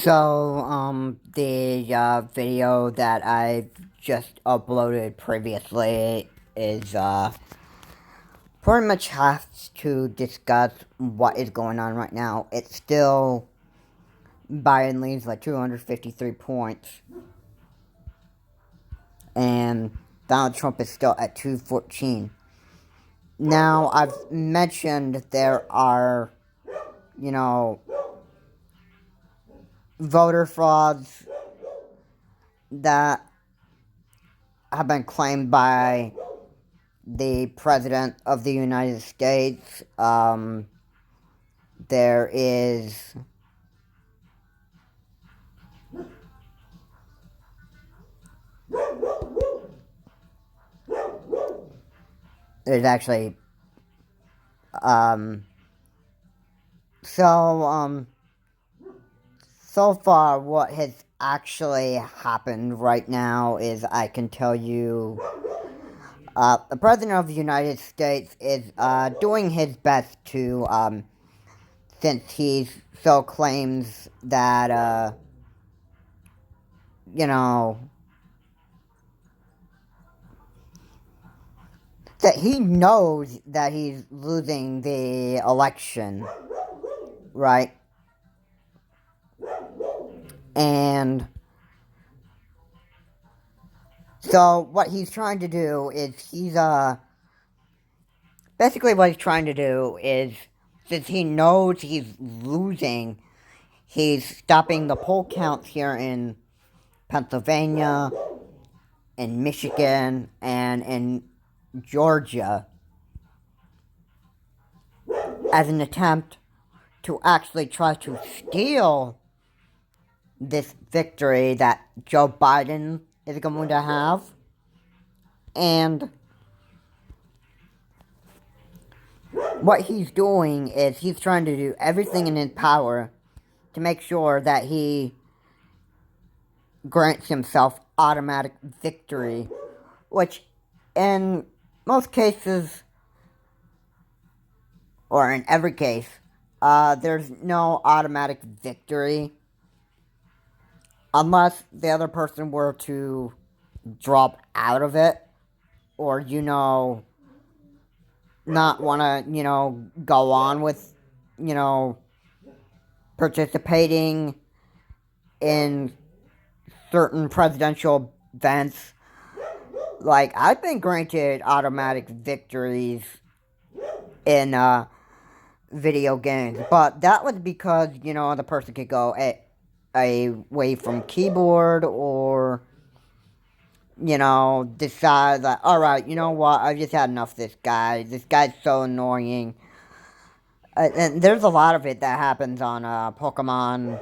The video that I just uploaded previously is, pretty much has to discuss what is going on right now. It's still, Biden leads like 253 points, and Donald Trump is still at 214. Now, I've mentioned there are, you know, voter frauds that have been claimed by the President of the United States. There is there's actually um so so far what has actually happened right now is I can tell you the President of the United States is doing his best to since he so claims that you know that he knows that he's losing the election, right? And so what he's trying to do is basically what he's trying to do is, since he knows he's losing, he's stopping the poll counts here in Pennsylvania, in Michigan, and in Georgia as an attempt to actually try to steal this victory that Joe Biden is going to have. And what he's doing is he's trying to do everything in his power to make sure that he grants himself automatic victory, which in most cases, or in every case, there's no automatic victory unless the other person were to drop out of it, or, not want to, go on with, participating in certain presidential events. Like, I've been granted automatic victories in, video games, but that was because, the person could go away from keyboard, or, decide that, alright, you know what, I've just had enough of this guy. This guy's so annoying. And there's a lot of it that happens on Pokemon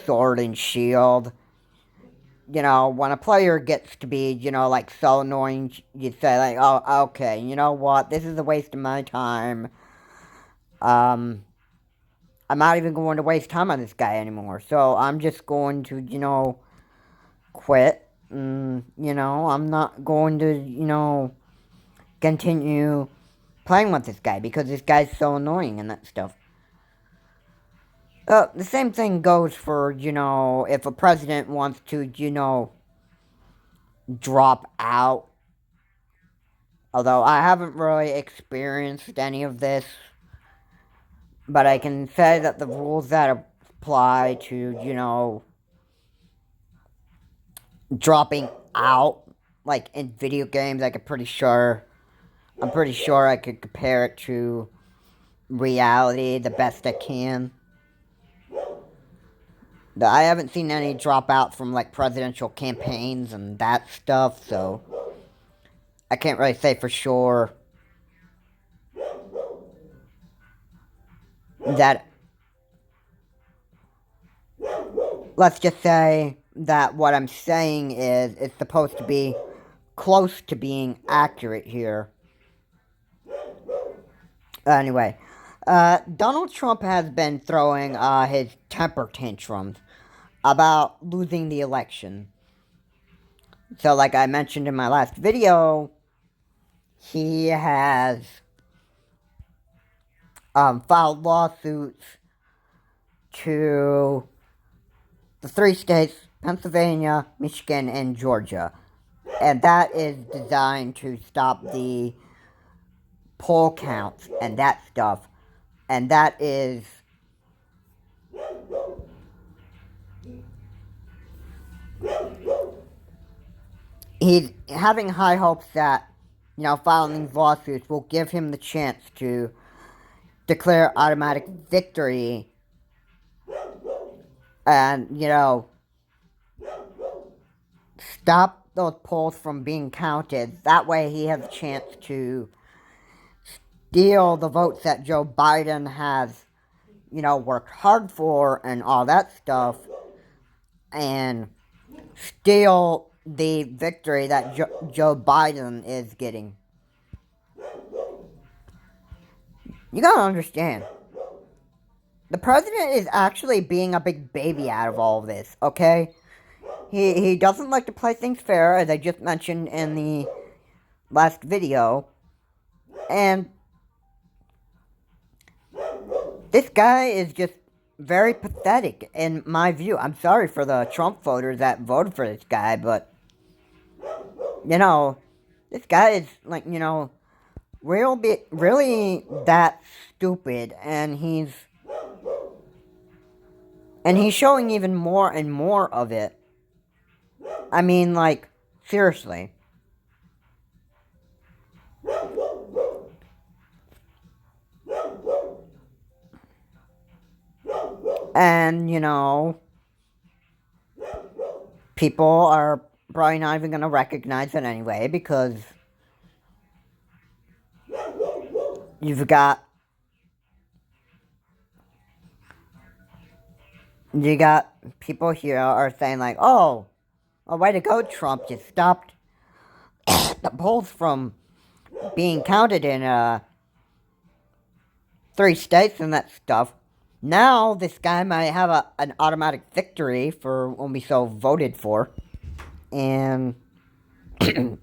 Sword and Shield. When a player gets to be, like, so annoying, you say, like, oh, okay, you know what, this is a waste of my time. I'm not even going to waste time on this guy anymore, so I'm just going to, quit. I'm not going to, continue playing with this guy because this guy's so annoying and that stuff. The same thing goes for, if a president wants to, drop out. Although I haven't really experienced any of this, but I can say that the rules that apply to, dropping out, like in video games, I'm pretty sure I could compare it to reality the best I can. I haven't seen any dropout from, like, presidential campaigns and that stuff, so I can't really say for sure that. Let's just say that what I'm saying is it's supposed to be close to being accurate here. Anyway, Donald Trump has been throwing his temper tantrums about losing the election. So, like I mentioned in my last video, he has filed lawsuits to the 3 states, Pennsylvania, Michigan, and Georgia. And that is designed to stop the poll counts and that stuff. And that is he's having high hopes that, filing these lawsuits will give him the chance to declare automatic victory and, stop those polls from being counted. That way he has a chance to steal the votes that Joe Biden has, worked hard for and all that stuff, and steal the victory that Joe Biden is getting. You gotta understand. The president is actually being a big baby out of all of this, okay? He doesn't like to play things fair, as I just mentioned in the last video. And this guy is just very pathetic, in my view. I'm sorry for the Trump voters that voted for this guy, but, this guy is, really that stupid, and he's showing even more and more of it. I mean, seriously. And, people are probably not even going to recognize it anyway, because you got people here are saying oh, way to go, Trump, you stopped the polls from being counted in 3 states and that stuff. Now this guy might have an automatic victory for when we so voted for. And, and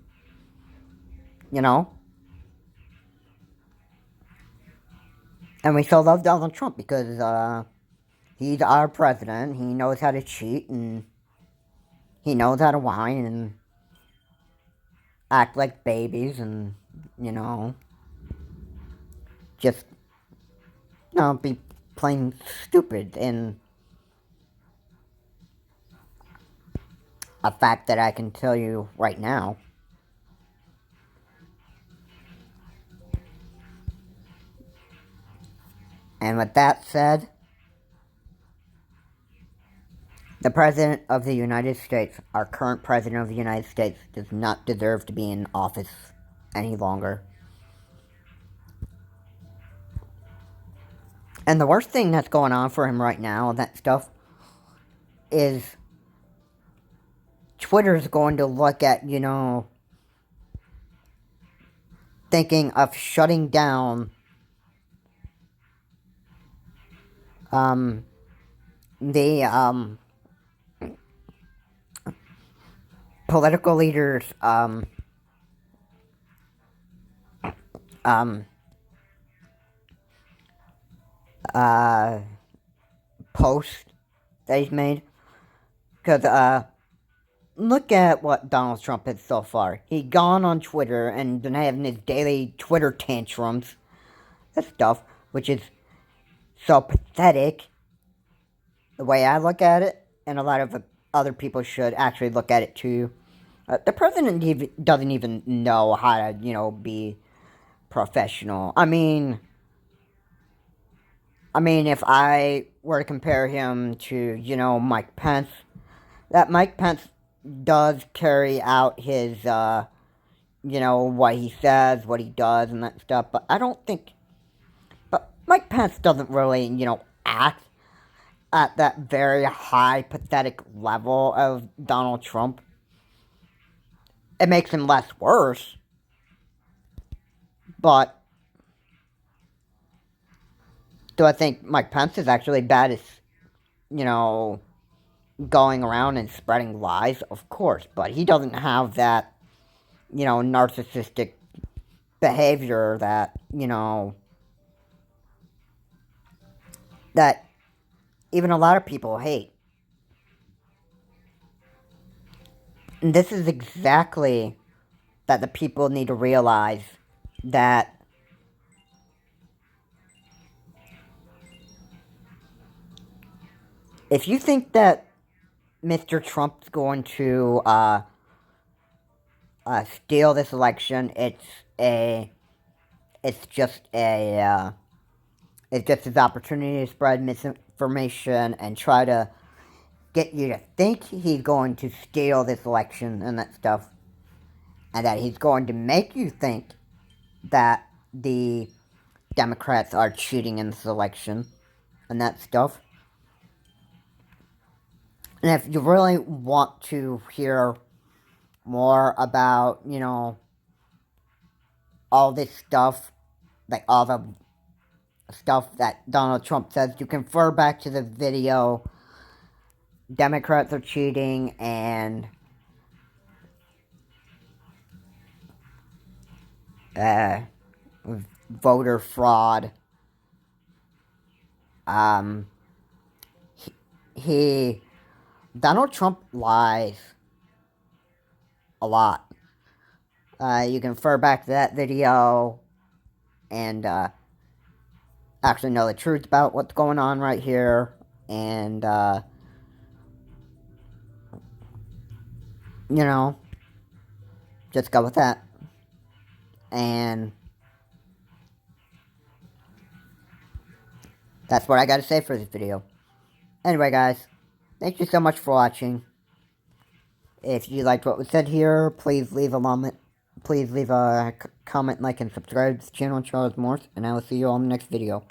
we still love Donald Trump because he's our president. He knows how to cheat, and he knows how to whine and act like babies, and, just, be plain stupid. And a fact that I can tell you right now. And with that said, the President of the United States, our current President of the United States, does not deserve to be in office any longer. And the worst thing that's going on for him right now, and that stuff, is Twitter's going to look at, thinking of shutting down the political leaders post that he's made. Because look at what Donald Trump has so far. He's gone on Twitter and been having his daily Twitter tantrums, that stuff, which is so pathetic, the way I look at it, and a lot of other people should actually look at it too. The president doesn't even know how to, be professional. I mean, if I were to compare him to, Mike Pence, that Mike Pence does carry out his, what he says, what he does, and that stuff, but I don't think, but Mike Pence doesn't really, act at that very high, pathetic level of Donald Trump. It makes him less worse, but do I think Mike Pence is actually bad as, going around and spreading lies? Of course, but he doesn't have that, narcissistic behavior that, that even a lot of people hate. And this is exactly that the people need to realize that if you think that Mr. Trump's going to steal this election, it's just it's just his opportunity to spread misinformation and try to get you to think he's going to steal this election and that stuff, and that he's going to make you think that the Democrats are cheating in this election and that stuff. And if you really want to hear more about, all this stuff, like all the stuff that Donald Trump says, you can refer back to the video, Democrats are cheating and uh, voter fraud. Um, he Donald Trump lies a lot. You can refer back to that video and actually know the truth about what's going on right here. And, just go with that. And that's what I gotta say for this video. Anyway, guys, thank you so much for watching. If you liked what was said here, please leave a comment, like, and subscribe to the channel and show us more, and I will see you all in the next video.